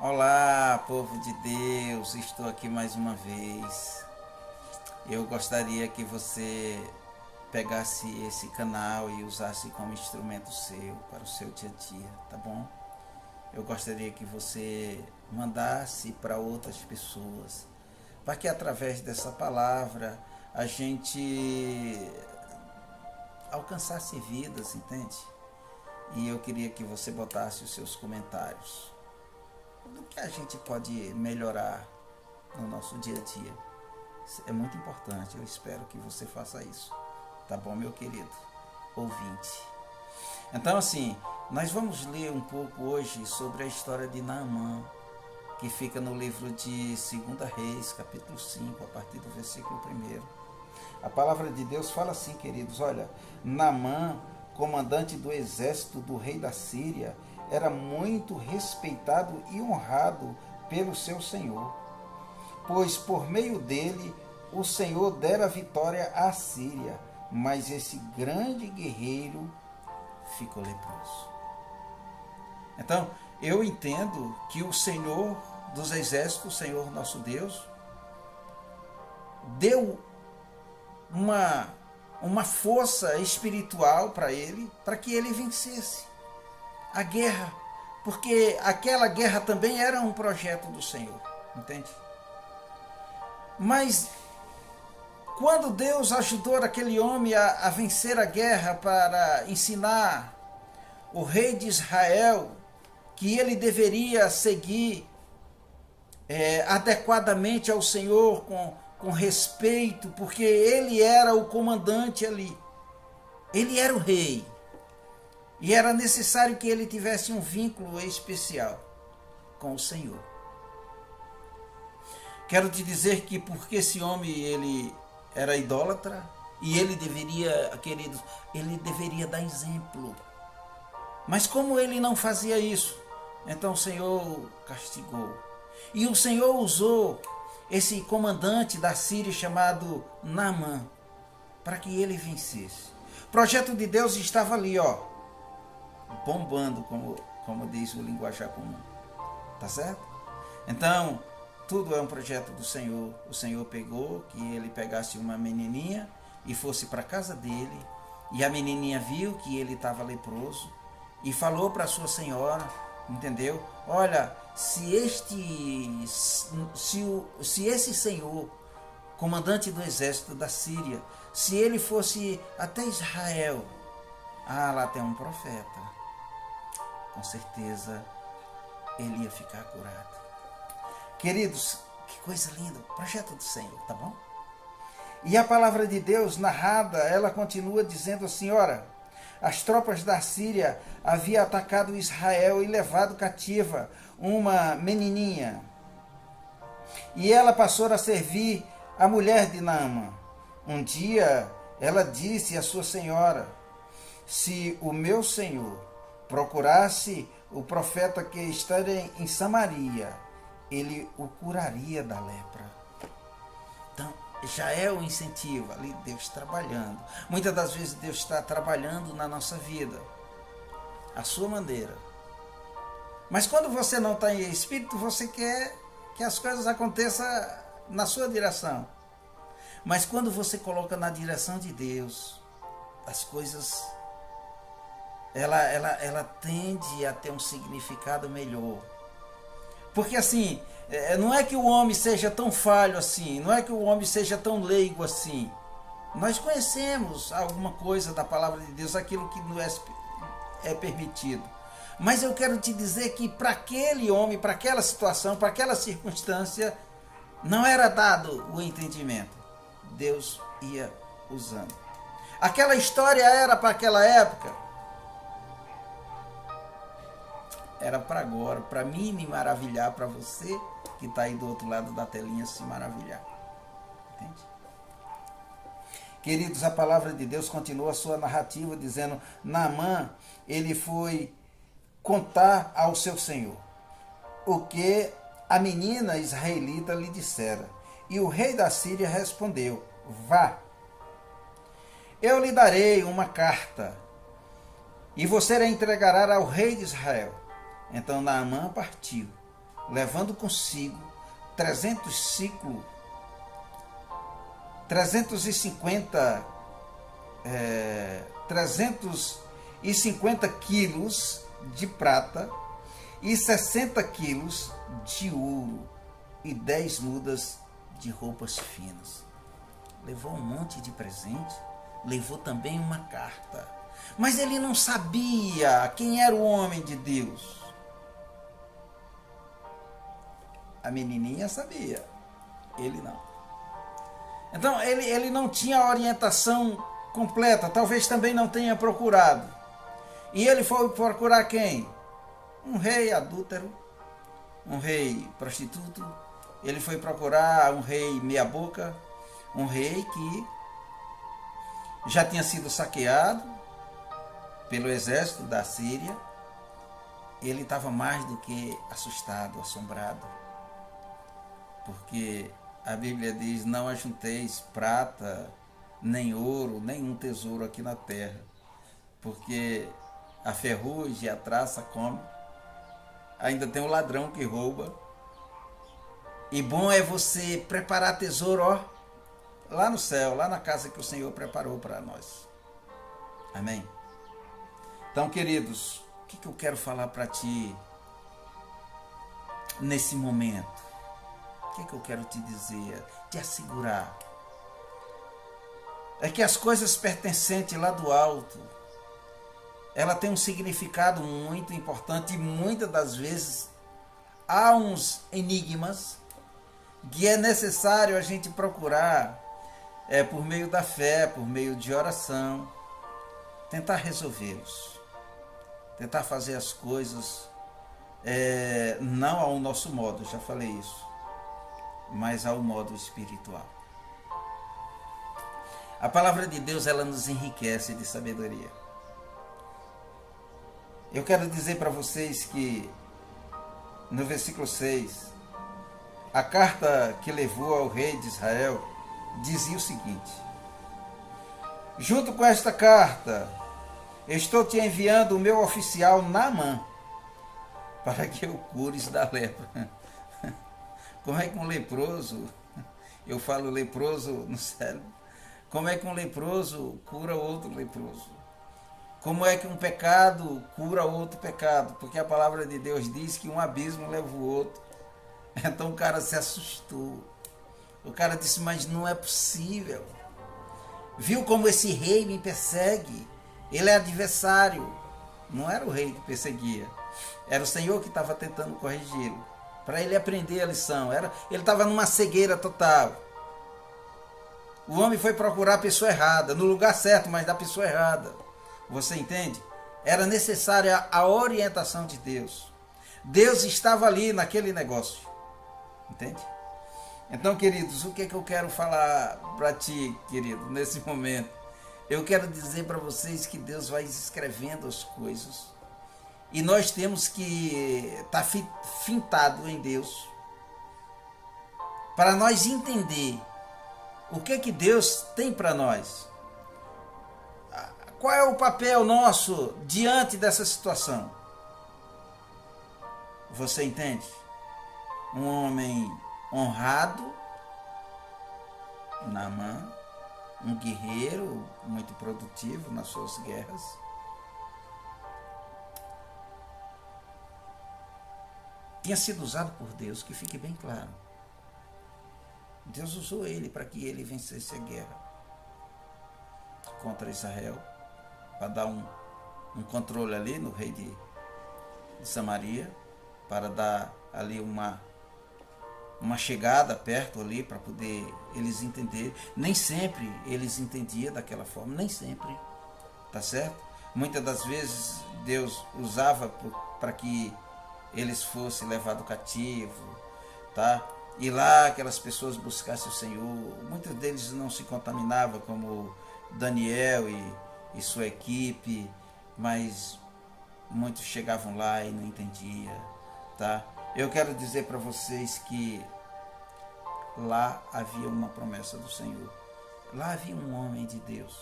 Olá, povo de Deus, estou aqui mais uma vez. Eu gostaria que você pegasse esse canal e usasse como instrumento seu para o seu dia a dia, tá bom? Eu gostaria que você mandasse para outras pessoas, para que através dessa palavra a gente alcançasse vidas, entende? E eu queria que você botasse os seus comentários do que a gente pode melhorar no nosso dia a dia. É muito importante, eu espero que você faça isso, tá bom, meu querido ouvinte? Então, assim, nós vamos ler um pouco hoje sobre a história de Naamã, que fica no livro de 2 Reis, capítulo 5, a partir do versículo 1. A palavra de Deus fala assim, queridos, olha: Naamã, comandante do exército do rei da Síria, era muito respeitado e honrado pelo seu senhor, pois por meio dele o Senhor dera vitória à Síria, mas esse grande guerreiro ficou leproso. Então, eu entendo que o Senhor dos exércitos, o Senhor nosso Deus, deu uma força espiritual para ele, para que ele vencesse a guerra, porque aquela guerra também era um projeto do Senhor, entende? Mas quando Deus ajudou aquele homem a vencer a guerra para ensinar o rei de Israel que ele deveria seguir adequadamente ao Senhor, com respeito, porque ele era o comandante ali, ele era o rei, e era necessário que ele tivesse um vínculo especial com o Senhor. Quero te dizer que porque esse homem ele era idólatra, e ele deveria, queridos, ele deveria dar exemplo. Mas como ele não fazia isso, então o Senhor castigou. E o Senhor usou esse comandante da Síria chamado Naamã para que ele vencesse. O projeto de Deus estava ali, ó, bombando, como diz o linguajar comum. Tá certo? Então, tudo é um projeto do Senhor. O Senhor pegou, que ele pegasse uma menininha e fosse para a casa dele, e a menininha viu que ele estava leproso e falou para sua senhora, entendeu? Olha, se esse Senhor, comandante do exército da Síria, se ele fosse até Israel, lá tem um profeta, com certeza ele ia ficar curado. Queridos, que coisa linda, projeto do Senhor, tá bom? E a palavra de Deus narrada, ela continua dizendo assim, ora, as tropas da Síria haviam atacado Israel e levado cativa uma menininha. E ela passou a servir a mulher de Naamã. Um dia ela disse à sua senhora, se o meu senhor procurasse o profeta que está em Samaria, ele o curaria da lepra. Então, já é o incentivo ali, Deus trabalhando. Muitas das vezes Deus está trabalhando na nossa vida, à sua maneira. Mas quando você não está em espírito, você quer que as coisas aconteçam na sua direção. Mas quando você coloca na direção de Deus, as coisas ela tende a ter um significado melhor. Porque assim, não é que o homem seja tão falho assim, não é que o homem seja tão leigo assim. Nós conhecemos alguma coisa da palavra de Deus, aquilo que não é permitido. Mas eu quero te dizer que para aquele homem, para aquela situação, para aquela circunstância, não era dado o entendimento. Deus ia usando. Aquela história era para aquela época, era para agora, para mim me maravilhar, para você que está aí do outro lado da telinha se maravilhar. Entende? Queridos, a palavra de Deus continua a sua narrativa dizendo, Naamã, ele foi contar ao seu senhor o que a menina israelita lhe dissera. E o rei da Síria respondeu, vá, eu lhe darei uma carta, e você a entregará ao rei de Israel. Então Naamã partiu levando consigo 300 ciclos, 350 quilos de prata e 60 quilos de ouro e 10 mudas de roupas finas. Levou um monte de presente, levou também uma carta. Mas ele não sabia quem era o homem de Deus. A menininha sabia, ele não. Então ele não tinha a orientação completa, talvez também não tenha procurado. E ele foi procurar quem? Um rei adúltero, um rei prostituto. Ele foi procurar um rei meia boca, um rei que já tinha sido saqueado pelo exército da Síria. Ele estava mais do que assustado, assombrado, porque a Bíblia diz: não ajunteis prata, nem ouro, nenhum tesouro aqui na terra, porque a ferrugem e a traça come, ainda tem o ladrão que rouba. E bom é você preparar tesouro, ó, lá no céu, lá na casa que o Senhor preparou para nós. Amém? Então, queridos, o que eu quero falar para ti nesse momento? O que eu quero te dizer, te assegurar? É que as coisas pertencentes lá do alto, ela tem um significado muito importante, e muitas das vezes há uns enigmas que é necessário a gente procurar, por meio da fé, por meio de oração, tentar resolvê-los, tentar fazer as coisas não ao nosso modo, já falei isso, mas ao modo espiritual. A palavra de Deus, ela nos enriquece de sabedoria. Eu quero dizer para vocês que no versículo 6, a carta que levou ao rei de Israel dizia o seguinte: junto com esta carta, estou te enviando o meu oficial Naamã, para que o cures da lepra. Como é que um leproso, eu falo leproso no cérebro, como é que um leproso cura outro leproso? Como é que um pecado cura outro pecado? Porque a palavra de Deus diz que um abismo leva o outro. Então o cara se assustou. O cara disse: mas não é possível. Viu como esse rei me persegue? Ele é adversário. Não era o rei que perseguia. Era o Senhor que estava tentando corrigi-lo, para ele aprender a lição. Ele estava numa cegueira total. O homem foi procurar a pessoa errada, no lugar certo, mas da pessoa errada. Você entende? Era necessária a orientação de Deus. Deus estava ali naquele negócio. Entende? Então, queridos, o que eu quero falar para ti, querido, nesse momento? Eu quero dizer para vocês que Deus vai escrevendo as coisas. E nós temos que estar fintado em Deus, para nós entender o que Deus tem para nós. Qual é o papel nosso diante dessa situação? Você entende? Um homem honrado, Naamã, um guerreiro muito produtivo nas suas guerras. Tinha sido usado por Deus, que fique bem claro. Deus usou ele para que ele vencesse a guerra contra Israel, para dar um controle ali no rei de Samaria, para dar ali uma chegada perto ali, para poder eles entenderem. Nem sempre eles entendiam daquela forma, nem sempre, tá certo? Muitas das vezes Deus usava para que eles fossem levados cativo, tá? E lá aquelas pessoas buscassem o Senhor. Muitos deles não se contaminavam, como Daniel e sua equipe, mas muitos chegavam lá e não entendiam, tá? Eu quero dizer para vocês que lá havia uma promessa do Senhor. Lá havia um homem de Deus,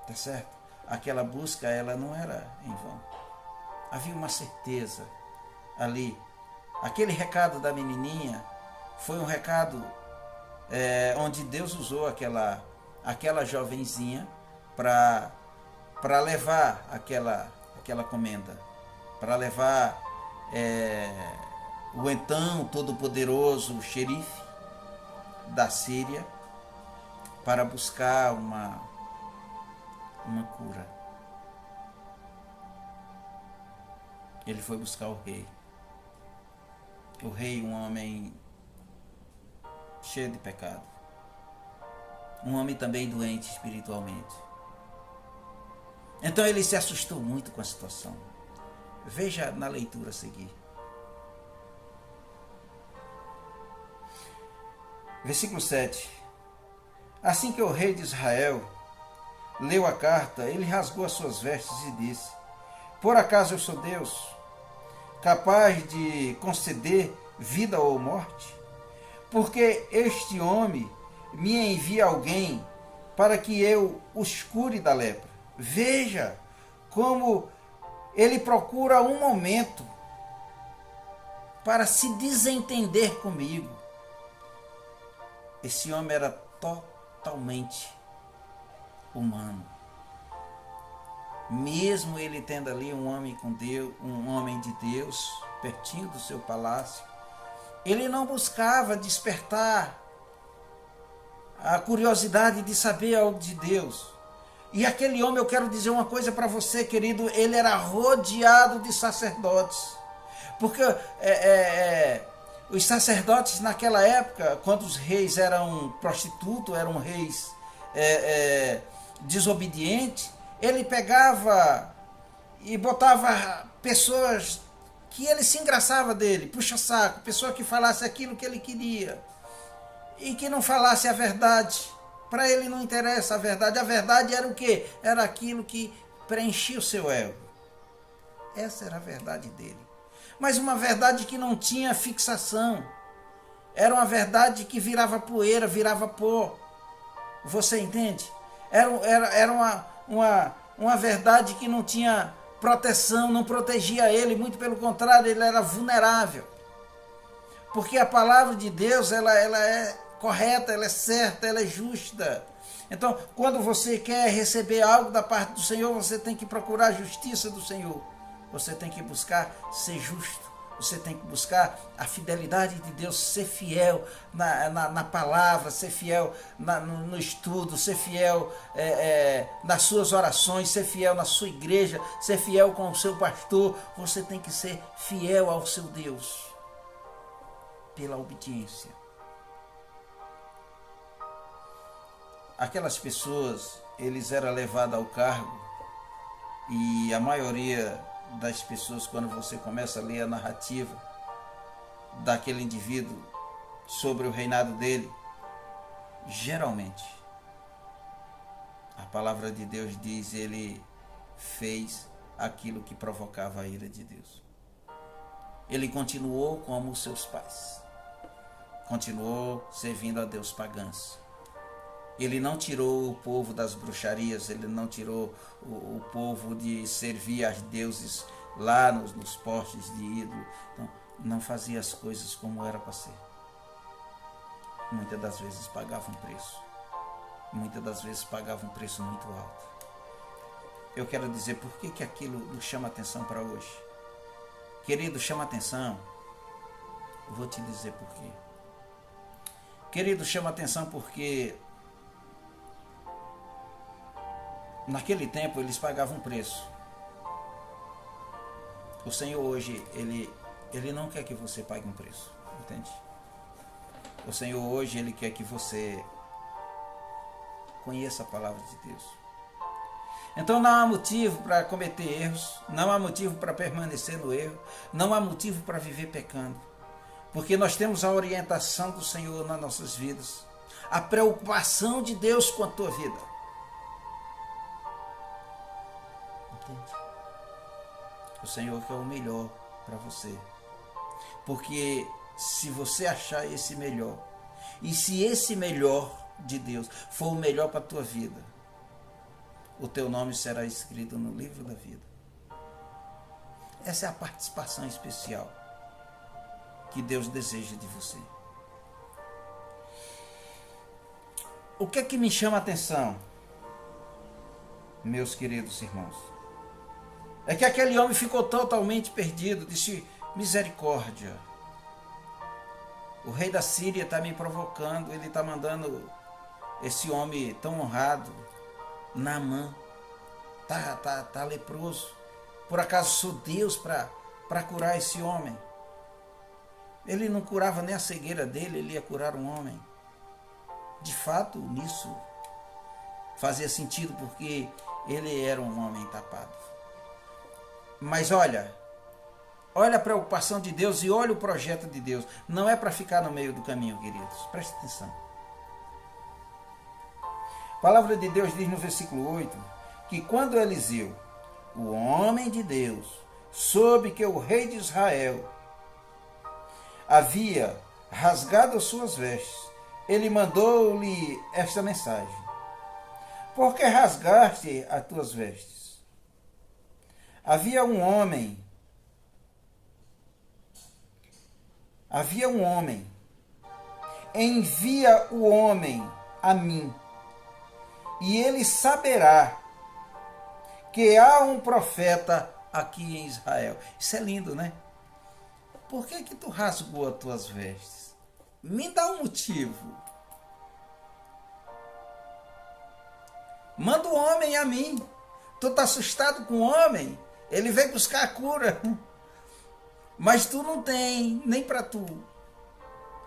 tá certo? Aquela busca, ela não era em vão. Havia uma certeza ali aquele recado da menininha foi um recado onde Deus usou aquela jovenzinha para levar aquela comenda, para levar o então todo-poderoso xerife da Síria para buscar uma cura. Ele foi buscar o rei. O rei, um homem cheio de pecado. Um homem também doente espiritualmente. Então ele se assustou muito com a situação. Veja na leitura a seguir. Versículo 7. Assim que o rei de Israel leu a carta, ele rasgou as suas vestes e disse: por acaso eu sou Deus, capaz de conceder vida ou morte? Porque este homem me envia alguém para que eu os cure da lepra. Veja como ele procura um momento para se desentender comigo. Esse homem era totalmente humano. Mesmo ele tendo ali um homem com Deus, um homem de Deus, pertinho do seu palácio, ele não buscava despertar a curiosidade de saber algo de Deus. E aquele homem, eu quero dizer uma coisa para você, querido, ele era rodeado de sacerdotes. Porque os sacerdotes naquela época, quando os reis eram prostitutos, eram reis desobedientes, ele pegava e botava pessoas que ele se engraçava dele, puxa-saco, pessoa que falasse aquilo que ele queria e que não falasse a verdade. Para ele não interessa a verdade. A verdade era o quê? Era aquilo que preenchia o seu ego. Essa era a verdade dele. Mas uma verdade que não tinha fixação. Era uma verdade que virava poeira, virava pó. Você entende? Era uma verdade que não tinha proteção, não protegia ele, muito pelo contrário, ele era vulnerável. Porque a palavra de Deus, ela é correta, ela é certa, ela é justa. Então, quando você quer receber algo da parte do Senhor, você tem que procurar a justiça do Senhor. Você tem que buscar ser justo. Você tem que buscar a fidelidade de Deus, ser fiel na palavra, ser fiel no estudo, ser fiel nas suas orações, ser fiel na sua igreja, ser fiel com o seu pastor. Você tem que ser fiel ao seu Deus pela obediência. Aquelas pessoas, eles eram levados ao cargo, e a maioria das pessoas, quando você começa a ler a narrativa daquele indivíduo sobre o reinado dele, geralmente a palavra de Deus diz, ele fez aquilo que provocava a ira de Deus. Ele continuou como os seus pais, continuou servindo a Deus pagãos. Ele não tirou o povo das bruxarias, ele não tirou o povo de servir a deuses lá nos postes de ídolo. Não fazia as coisas como era para ser. Muitas das vezes pagava um preço. Muitas das vezes pagava um preço muito alto. Eu quero dizer por que aquilo nos chama atenção para hoje. Querido, chama atenção. Vou te dizer por quê. Querido, chama atenção porque naquele tempo eles pagavam um preço. O Senhor hoje, Ele não quer que você pague um preço, entende? O Senhor hoje, Ele quer que você conheça a palavra de Deus. Então não há motivo para cometer erros, não há motivo para permanecer no erro, não há motivo para viver pecando, porque nós temos a orientação do Senhor nas nossas vidas, a preocupação de Deus com a tua vida. Entende? O Senhor quer o melhor para você, porque se você achar esse melhor, e se esse melhor de Deus for o melhor para a tua vida, o teu nome será escrito no livro da vida. Essa é a participação especial. que Deus deseja de você. O que é que me chama a atenção, meus queridos irmãos? É que aquele homem ficou totalmente perdido, disse: misericórdia. O rei da Síria está me provocando, ele está mandando esse homem tão honrado, Naamã, tá leproso. Por acaso sou Deus para curar esse homem? Ele não curava nem a cegueira dele, ele ia curar um homem. De fato, nisso fazia sentido, porque ele era um homem tapado. Mas olha a preocupação de Deus e olha o projeto de Deus. Não é para ficar no meio do caminho, queridos. Preste atenção. A palavra de Deus diz no versículo 8, que quando Eliseu, o homem de Deus, soube que o rei de Israel havia rasgado as suas vestes, ele mandou-lhe esta mensagem: por que rasgaste as tuas vestes? Havia um homem, envia o homem a mim, e ele saberá que há um profeta aqui em Israel. Isso é lindo, né? Por que tu rasgou as tuas vestes? Me dá um motivo. Manda o homem a mim. Tu tá assustado com o homem? Ele veio buscar a cura. Mas tu não tem, nem para tu.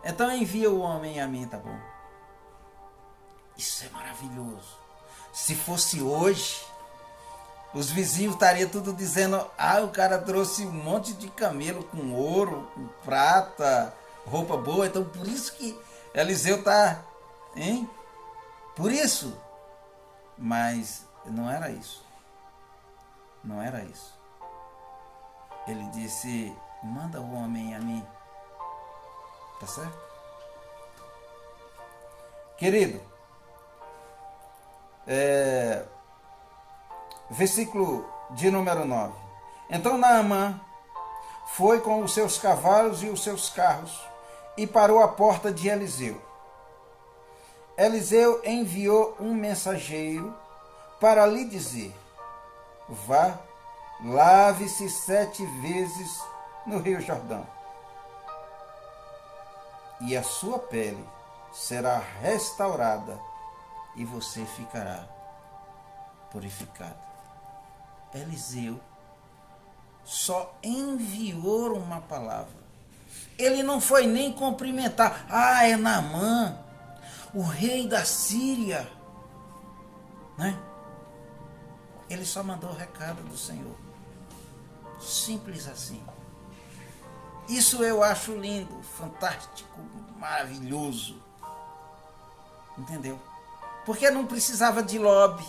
Então envia o homem a mim, tá bom? Isso é maravilhoso. Se fosse hoje, os vizinhos estariam tudo dizendo: o cara trouxe um monte de camelo com ouro, com prata, roupa boa. Então por isso que Eliseu tá, hein? Por isso. Mas não era isso. Não era isso. Ele disse: manda o homem a mim. Tá certo? Querido, versículo de número 9. Então Naamã foi com os seus cavalos e os seus carros e parou à porta de Eliseu. Eliseu enviou um mensageiro para lhe dizer: vá, lave-se 7 vezes no rio Jordão, e a sua pele será restaurada e você ficará purificado. Eliseu só enviou uma palavra. Ele não foi nem cumprimentar. É Naamã, o rei da Síria, né? Ele só mandou o recado do Senhor. Simples assim. Isso eu acho lindo, fantástico, maravilhoso. Entendeu? Porque não precisava de lobby.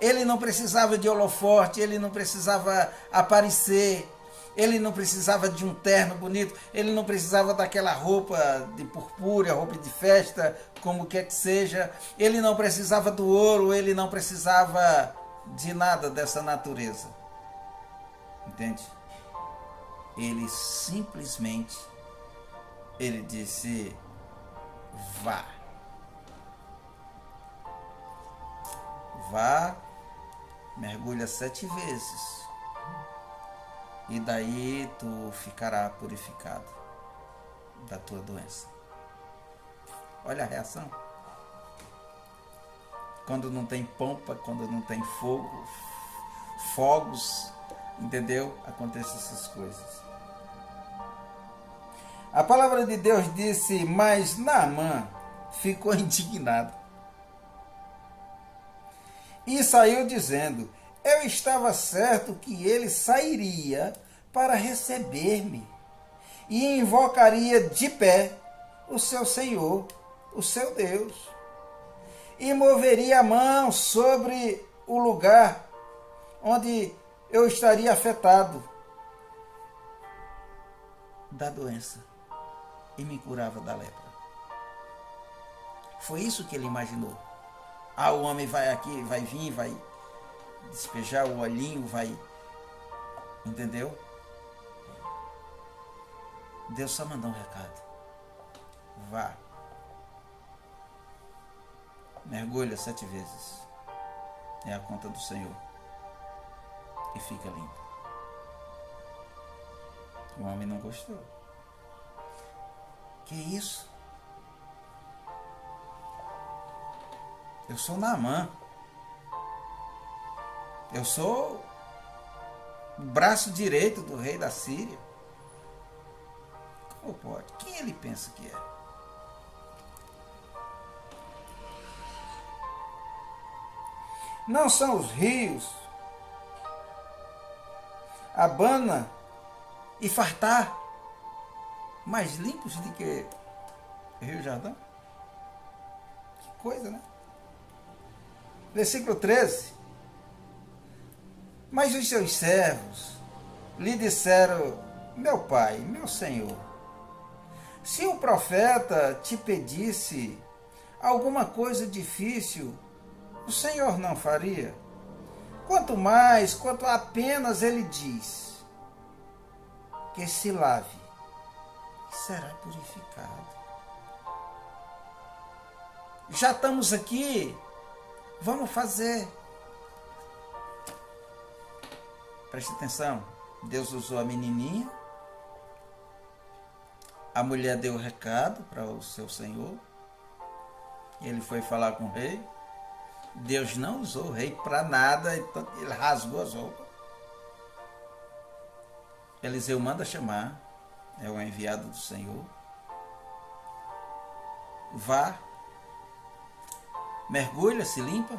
Ele não precisava de holofote, ele não precisava aparecer, ele não precisava de um terno bonito, ele não precisava daquela roupa de purpúrea, roupa de festa, como quer que seja, ele não precisava do ouro, ele não precisava de nada dessa natureza. Entende? Ele simplesmente, ele disse: vá. Vá, mergulha 7 vezes, e daí tu ficará purificado da tua doença. Olha a reação. Quando não tem pompa, quando não tem fogo, fogos, entendeu? Acontecem essas coisas. A palavra de Deus disse: mas Naamã ficou indignado e saiu dizendo: eu estava certo que ele sairia para receber-me e invocaria de pé o seu Senhor, o seu Deus, e moveria a mão sobre o lugar onde eu estaria afetado da doença e me curava da lepra. Foi isso que ele imaginou. O homem vai aqui, vai vir, vai despejar o olhinho, vai... Entendeu? Deus só mandou um recado. Vá. Mergulha 7 vezes. É a conta do Senhor. E fica limpo. O homem não gostou. Que isso? Eu sou Naamã. Eu sou o braço direito do rei da Síria. Como pode? Quem ele pensa que é? Não são os rios, Abana e Fartá mais limpos do que Rio Jordão? Que coisa, né? Versículo 13. Mas os seus servos lhe disseram: meu pai, meu senhor, se o profeta te pedisse alguma coisa difícil, o Senhor não faria? Quanto mais, quanto apenas ele diz que se lave, será purificado. Já estamos aqui, vamos fazer. Preste atenção, Deus usou a menininha, a mulher deu o recado para o seu senhor, ele foi falar com o rei. Deus não usou o rei para nada, então ele rasgou as roupas. Eliseu manda chamar, é o enviado do Senhor. Vá, mergulha, se limpa.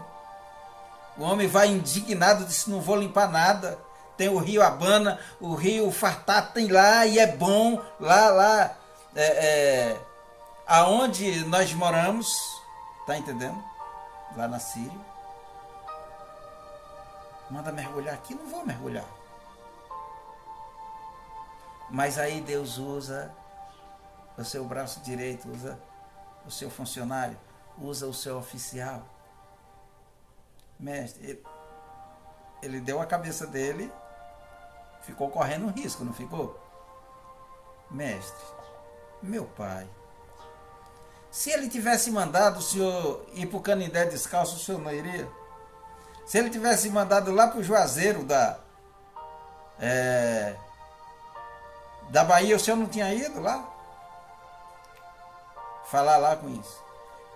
O homem vai indignado, disse: não vou limpar nada. Tem o rio Abana, o rio Fartá tem lá e é bom, lá aonde nós moramos, tá entendendo? Lá na Síria. Manda mergulhar aqui, não vou mergulhar. Mas aí Deus usa o seu braço direito, usa o seu funcionário, usa o seu oficial. Mestre, ele deu a cabeça dele, ficou correndo um risco, não ficou? Mestre, meu pai, se ele tivesse mandado o senhor ir para o Canindé descalço, o senhor não iria? Se ele tivesse mandado lá para o Juazeiro da Bahia, o senhor não tinha ido lá? Falar lá com isso.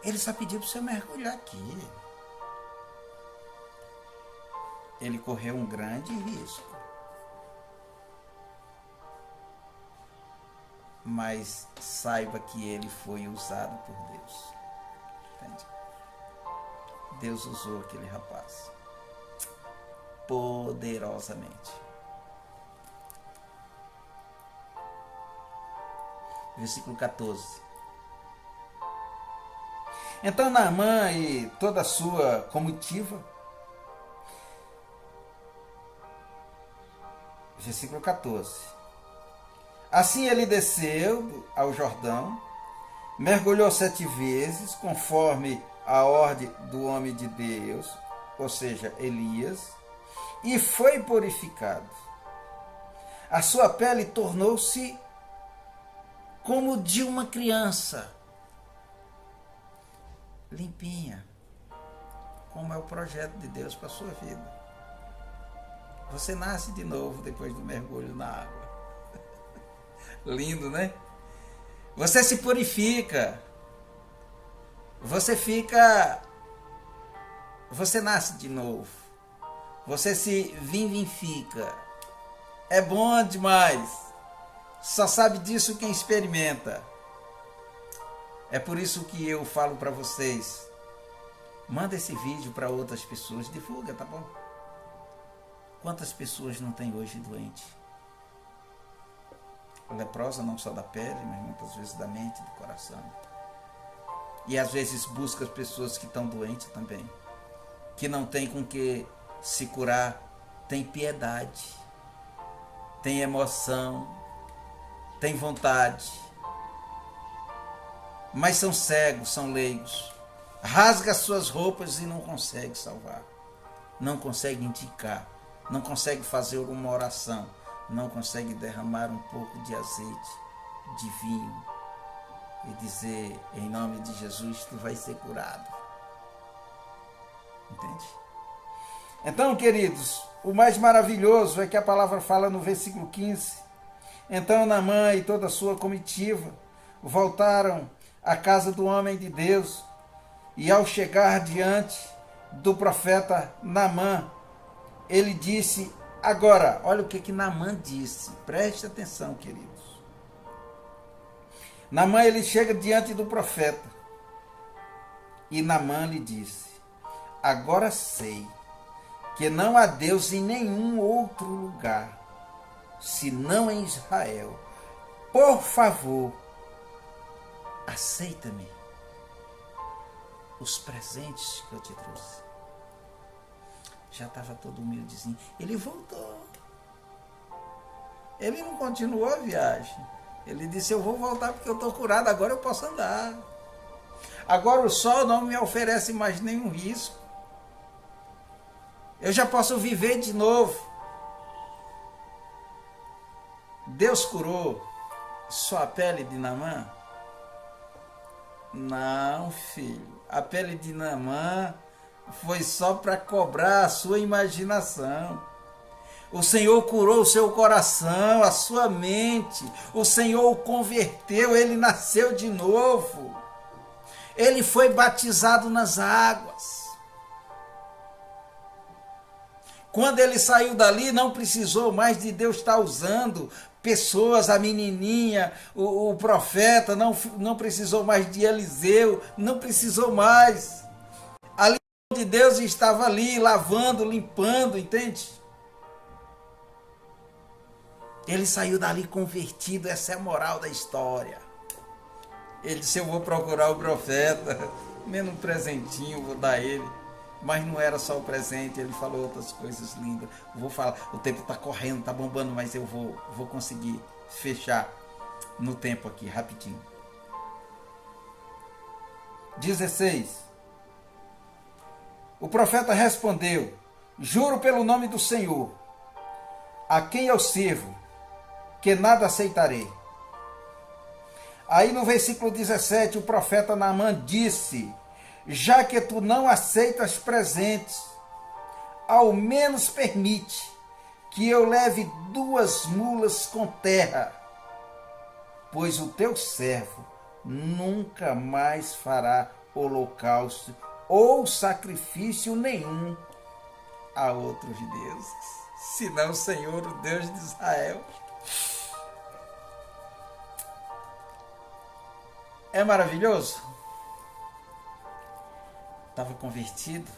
Ele só pediu para o senhor mergulhar aqui. Ele correu um grande risco. Mas saiba que ele foi usado por Deus. Entende? Deus usou aquele rapaz poderosamente. Versículo 14. Então Naamã e toda a sua comitiva, versículo 14. Assim ele desceu ao Jordão, mergulhou 7 vezes, conforme a ordem do homem de Deus, ou seja, Elias, e foi purificado. A sua pele tornou-se como de uma criança, limpinha, como é o projeto de Deus para a sua vida. Você nasce de novo depois do mergulho na água. Lindo, né? Você se purifica. Você nasce de novo. Você se vivifica. É bom demais. Só sabe disso quem experimenta. É por isso que eu falo para vocês. Manda esse vídeo para outras pessoas. Divulga, tá bom? Quantas pessoas não tem hoje doente? Leprosa não só da pele, mas muitas vezes da mente, do coração. E às vezes busca as pessoas que estão doentes também, que não tem com que se curar, tem piedade, tem emoção, tem vontade, mas são cegos, são leigos, rasga suas roupas e não consegue salvar, não consegue indicar, não consegue fazer uma oração, não consegue derramar um pouco de azeite. de vinho e dizer, em nome de Jesus, tu vai ser curado. Entende? Então, queridos, o mais maravilhoso é que a palavra fala no versículo 15. Então Naamã e toda a sua comitiva voltaram à casa do homem de Deus, e ao chegar diante do profeta Naamã, ele disse, agora, olha o que Naamã disse, preste atenção, queridos. Naamã, ele chega diante do profeta, e Naamã lhe disse, agora sei que não há Deus em nenhum outro lugar, senão em Israel. Por favor, aceita-me os presentes que eu te trouxe. Já estava todo humildezinho. Ele voltou. Ele não continuou a viagem. Ele disse, eu vou voltar porque eu estou curado, agora eu posso andar. Agora o sol não me oferece mais nenhum risco. Eu já posso viver de novo. Deus curou só a pele de Naamã? Não, filho. A pele de Naamã foi só para cobrar a sua imaginação. O Senhor curou o seu coração, a sua mente. O Senhor o converteu, ele nasceu de novo. Ele foi batizado nas águas. Quando ele saiu dali, não precisou mais de Deus estar usando pessoas, a menininha, o profeta, não precisou mais de Eliseu, não precisou mais. Ali de Deus estava ali, lavando, limpando, entende? Ele saiu dali convertido, essa é a moral da história. Ele disse, eu vou procurar o profeta, menos um presentinho, vou dar ele. Mas não era só o presente, ele falou outras coisas lindas. Vou falar, o tempo está correndo, está bombando, mas eu vou conseguir fechar no tempo aqui, rapidinho. 16. O profeta respondeu, juro pelo nome do Senhor, a quem eu sirvo, que nada aceitarei. Aí no versículo 17, o profeta Naamã disse, já que tu não aceitas presentes, ao menos permite que eu leve 2 mulas com terra, pois o teu servo nunca mais fará holocausto ou sacrifício nenhum a outros deuses, senão o Senhor, o Deus de Israel. É maravilhoso? Estava convertido.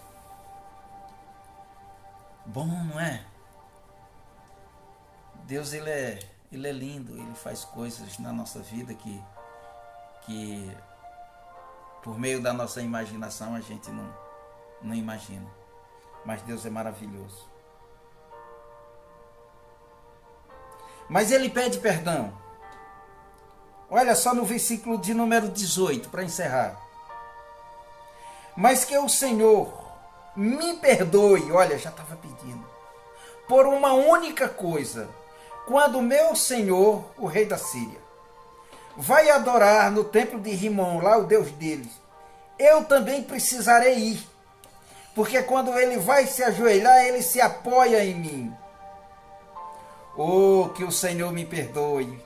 Bom, não é? Deus, ele é lindo, ele faz coisas na nossa vida que por meio da nossa imaginação a gente não imagina. Mas Deus é maravilhoso. Mas ele pede perdão. Olha só no versículo de número 18, para encerrar. Mas que o Senhor me perdoe, olha, já estava pedindo, por uma única coisa, quando meu Senhor, o rei da Síria, vai adorar no templo de Rimon, lá o Deus deles, eu também precisarei ir, porque quando ele vai se ajoelhar, ele se apoia em mim. Oh, que o Senhor me perdoe,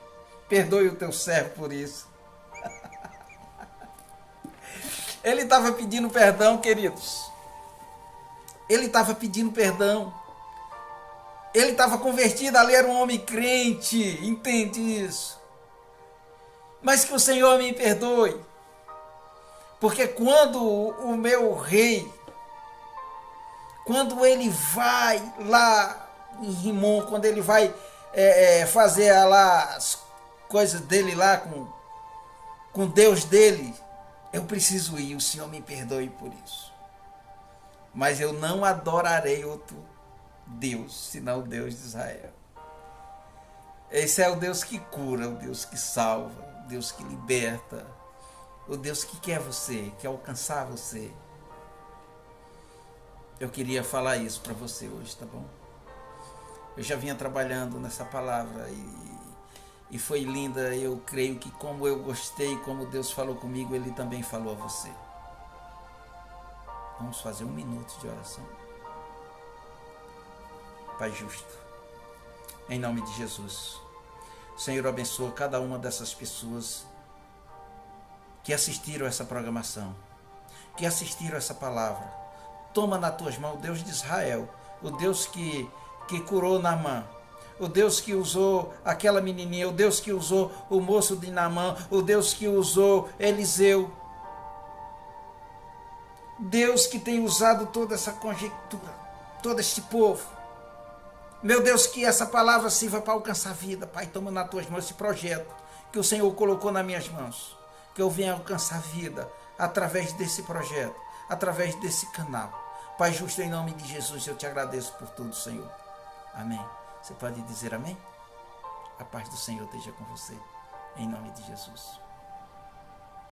perdoe o teu servo por isso. Ele estava pedindo perdão, queridos. Ele estava pedindo perdão. Ele estava convertido, ali era um homem crente, entende isso? Mas que o Senhor me perdoe. Porque quando o meu rei, quando ele vai lá em Rimon, quando ele vai fazer lá as coisas dele lá com Deus dele, eu preciso ir, o Senhor me perdoe por isso. Mas eu não adorarei outro Deus, senão o Deus de Israel. Esse é o Deus que cura, o Deus que salva, o Deus que liberta, o Deus que quer você, quer alcançar você. Eu queria falar isso para você hoje, tá bom? Eu já vinha trabalhando nessa palavra E foi linda, eu creio que como eu gostei, como Deus falou comigo, Ele também falou a você. Vamos fazer 1 minuto de oração. Pai justo, em nome de Jesus, Senhor, abençoa cada uma dessas pessoas que assistiram essa programação, que assistiram essa palavra. Toma nas tuas mãos, o Deus de Israel, o Deus que curou Naamã, o Deus que usou aquela menininha, o Deus que usou o moço de Naamã, o Deus que usou Eliseu. Deus que tem usado toda essa conjectura, todo este povo. Meu Deus, que essa palavra sirva para alcançar a vida. Pai, toma nas tuas mãos esse projeto que o Senhor colocou nas minhas mãos. Que eu venha alcançar a vida através desse projeto, através desse canal. Pai justo, em nome de Jesus, eu te agradeço por tudo, Senhor. Amém. Você pode dizer amém? A paz do Senhor esteja com você. Em nome de Jesus.